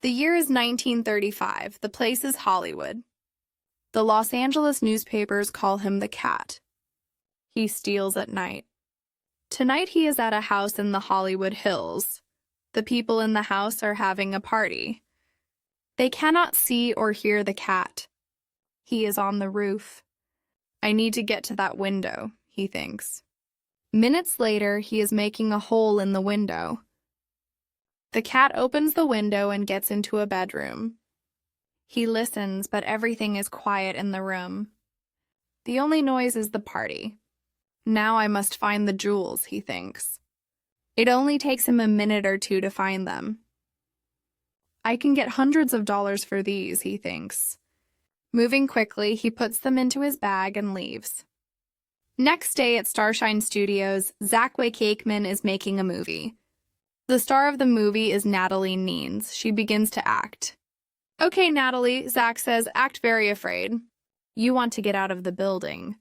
The year is 1935. The place is Hollywood. The Los Angeles newspapers call him the Cat. He steals at night. Tonight he is at a house in the Hollywood Hills. The people in the house are having a party. They cannot see or hear the cat. He is on the roof. I need to get to that window, he thinks. Minutes later, he is making a hole in the window. The cat opens the window and gets into a bedroom. He listens, but everything is quiet in the room. The only noise is the party. Now I must find the jewels, he thinks. It only takes him a minute or two to find them. I can get hundreds of dollars for these, he thinks. Moving quickly, he puts them into his bag and leaves. Next day at Starshine Studios, Zak Wakeman is making a movie. The star of the movie is Natalie Nevons. She begins to act. Okay, Natalie, Zak says, act very afraid. You want to get out of the building.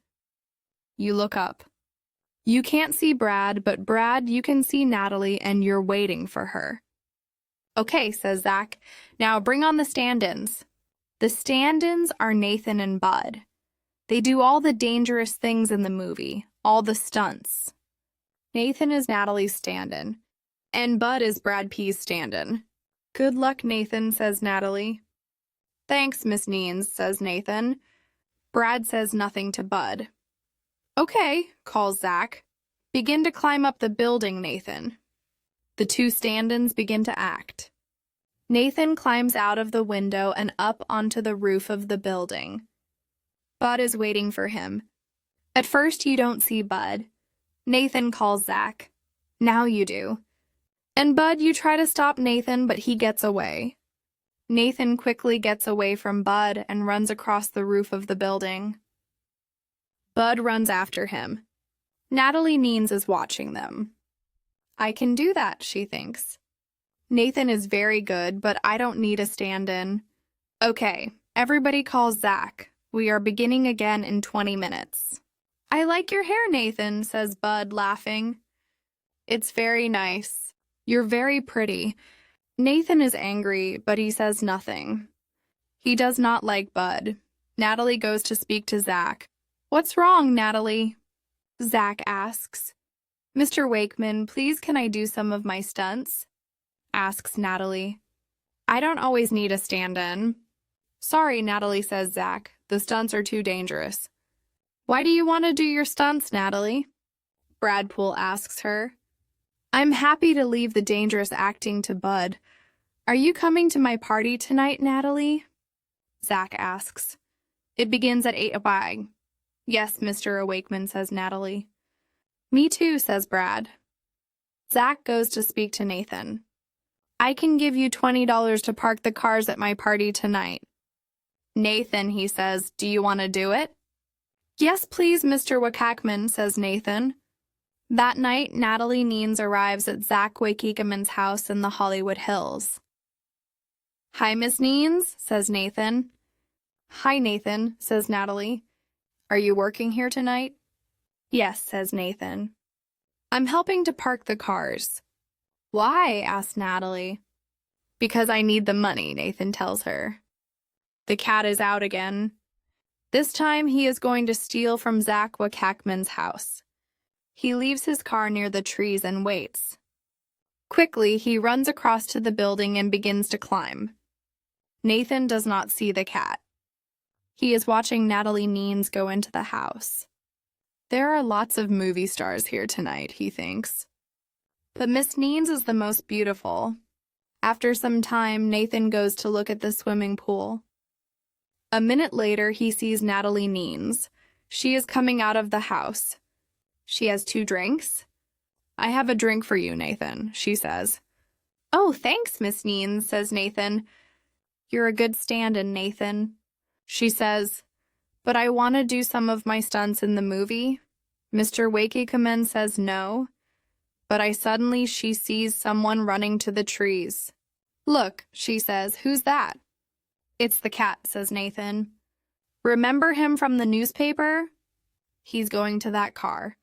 You look up. You can't see Brad, but Brad, you can see Natalie, and you're waiting for her. Okay, says Zak. Now bring on the stand-ins. The stand-ins are Nathan and Bud. They do all the dangerous things in the movie, all the stunts. Nathan is Natalie's stand-in, and Bud is Brad P's stand-in. Good luck, Nathan, says Natalie. Thanks, Miss Nevons, says Nathan. Brad says nothing to Bud. Okay, calls Zak. Begin to climb up the building, Nathan. The two stand-ins begin to act. Nathan climbs out of the window and up onto the roof of the building. Bud is waiting for him. At first, you don't see Bud. Nathan calls Zak. Now you do. And Bud, you try to stop Nathan, but he gets away. Nathan quickly gets away from Bud and runs across the roof of the building. Bud runs after him. Natalie Nevons is watching them. I can do that, she thinks. Nathan is very good, but I don't need a stand-in. Okay, everybody calls Zak. We are beginning again in 20 minutes. I like your hair, Nathan, says Bud, laughing. It's very nice. You're very pretty. Nathan is angry, but he says nothing. He does not like Bud. Natalie goes to speak to Zak. What's wrong, Natalie? Zak asks. Mr. Wakeman, please can I do some of my stunts? Asks Natalie. I don't always need a stand-in. Sorry, Natalie, says Zak. The stunts are too dangerous. Why do you want to do your stunts, Natalie? Bradpool asks her. I'm happy to leave the dangerous acting to Bud. Are you coming to my party tonight, Natalie? Zak asks. It begins at 8 o'clock. Yes, Mr. Wakeman, says Natalie. Me too, says Brad. Zak goes to speak to Nathan. I can give you $20 to park the cars at my party tonight. Nathan, he says, do you want to do it? Yes, please, Mr. Wakeman, says Nathan. That night, Natalie Nevons arrives at Zak Wakeman's house in the Hollywood Hills. Hi, Miss Nevons, says Nathan. Hi, Nathan, says Natalie. Are you working here tonight? Yes, says Nathan. I'm helping to park the cars. Why? Asks Natalie. Because I need the money, Nathan tells her. The cat is out again. This time he is going to steal from Zak Wakeman's house. He leaves his car near the trees and waits. Quickly, he runs across to the building and begins to climb. Nathan does not see the cat. He is watching Natalie Nevons go into the house. There are lots of movie stars here tonight, he thinks. But Miss Nevons is the most beautiful. After some time, Nathan goes to look at the swimming pool. A minute later, he sees Natalie Nevons. She is coming out of the house. She has 2 drinks. I have a drink for you, Nathan, she says. Oh, thanks, Miss Nevons, says Nathan. You're a good stand-in, Nathan. She says, but I want to do some of my stunts in the movie. Mr. Wakeman says no, but she sees someone running to the trees. Look, she says, who's that? It's the cat, says Nathan. Remember him from the newspaper? He's going to that car.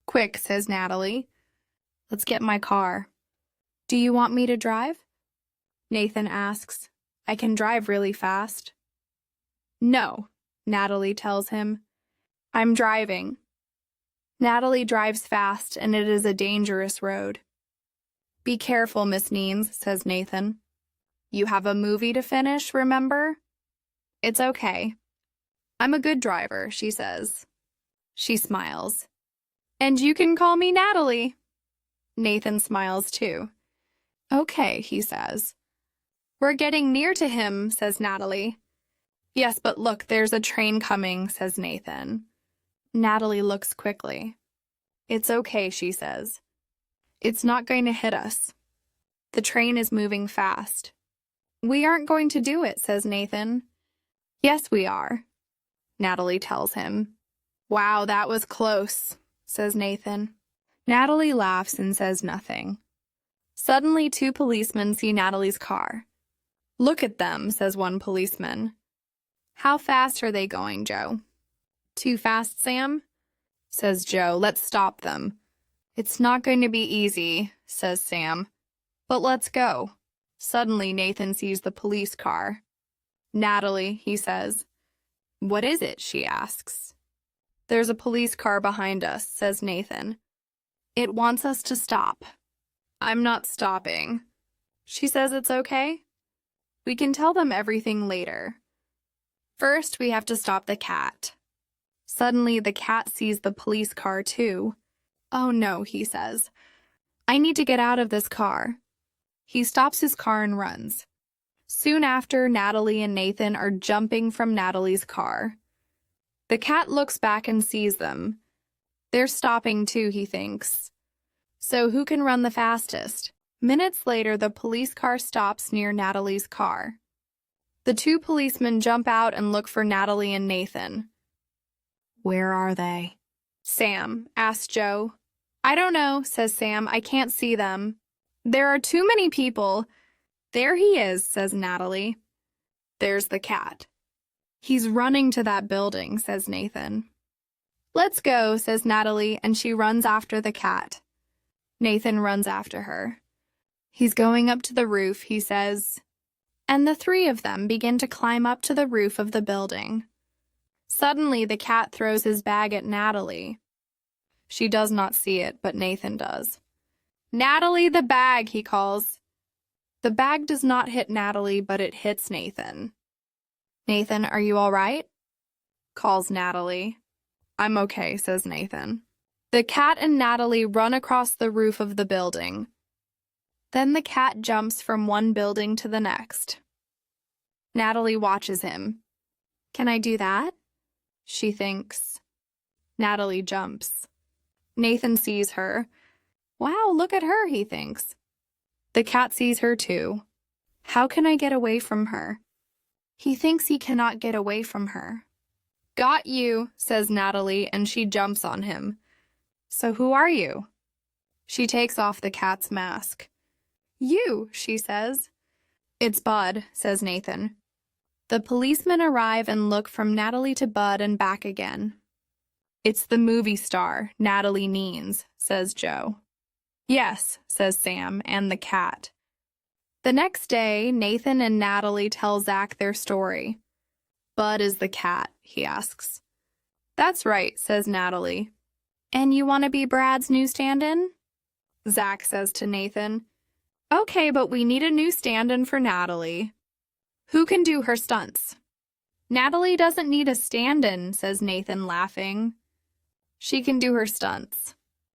Quick, says Natalie. Let's get my car. Do you want me to drive? Nathan asks. I can drive really fast. No, Natalie tells him. I'm driving. Natalie drives fast, and it is a dangerous road. Be careful, Miss Neens, says Nathan. You have a movie to finish, remember? It's okay. I'm a good driver, she says. She smiles. And you can call me Natalie. Nathan smiles too. Okay, he says. We're getting near to him, says Natalie. Yes, but look, there's a train coming, says Nathan. Natalie looks quickly. It's okay, she says. It's not going to hit us. The train is moving fast. We aren't going to do it, says Nathan. Yes, we are, Natalie tells him. Wow, that was close, says Nathan. Natalie laughs and says nothing. Suddenly, 2 policemen see Natalie's car. Look at them, says one policeman. How fast are they going, Joe? Too fast, Sam? Says Joe. Let's stop them. It's not going to be easy, says Sam. But let's go. Suddenly, Nathan sees the police car. Natalie, he says. What is it? She asks. There's a police car behind us, says Nathan. It wants us to stop. I'm not stopping. She says it's okay. We can tell them everything later. First, we have to stop the cat. Suddenly, the cat sees the police car too. Oh no, he says. I need to get out of this car. He stops his car and runs. Soon after, Natalie and Nathan are jumping from Natalie's car. The cat looks back and sees them. They're stopping too, he thinks. So who can run the fastest? Minutes later, the police car stops near Natalie's car. The 2 policemen jump out and look for Natalie and Nathan. Where are they? Sam asks Joe. I don't know, says Sam. I can't see them. There are too many people. There he is, says Natalie. There's the cat. He's running to that building, says Nathan. Let's go, says Natalie, and she runs after the cat. Nathan runs after her. He's going up to the roof, he says. And the 3 of them begin to climb up to the roof of the building. Suddenly, the cat throws his bag at Natalie. She does not see it, but Nathan does. Natalie, the bag, he calls. The bag does not hit Natalie, but it hits Nathan. Nathan, are you all right? Calls Natalie. I'm okay, says Nathan. The cat and Natalie run across the roof of the building. Then the cat jumps from one building to the next. Natalie watches him. Can I do that? She thinks. Natalie jumps. Nathan sees her. Wow, look at her, he thinks. The cat sees her too. How can I get away from her? He thinks he cannot get away from her. Got you, says Natalie, and she jumps on him. So who are you? She takes off the cat's mask. You, she says. It's Bud, says Nathan. The policemen arrive and look from Natalie to Bud and back again. It's the movie star, Natalie Nevons, says Joe. Yes, says Sam, and the cat. The next day, Nathan and Natalie tell Zak their story. Bud is the cat, he asks. That's right, says Natalie. And you want to be Brad's new stand-in? Zak says to Nathan. Okay, but we need a new stand-in for Natalie. Who can do her stunts? Natalie doesn't need a stand-in, says Nathan, laughing. She can do her stunts.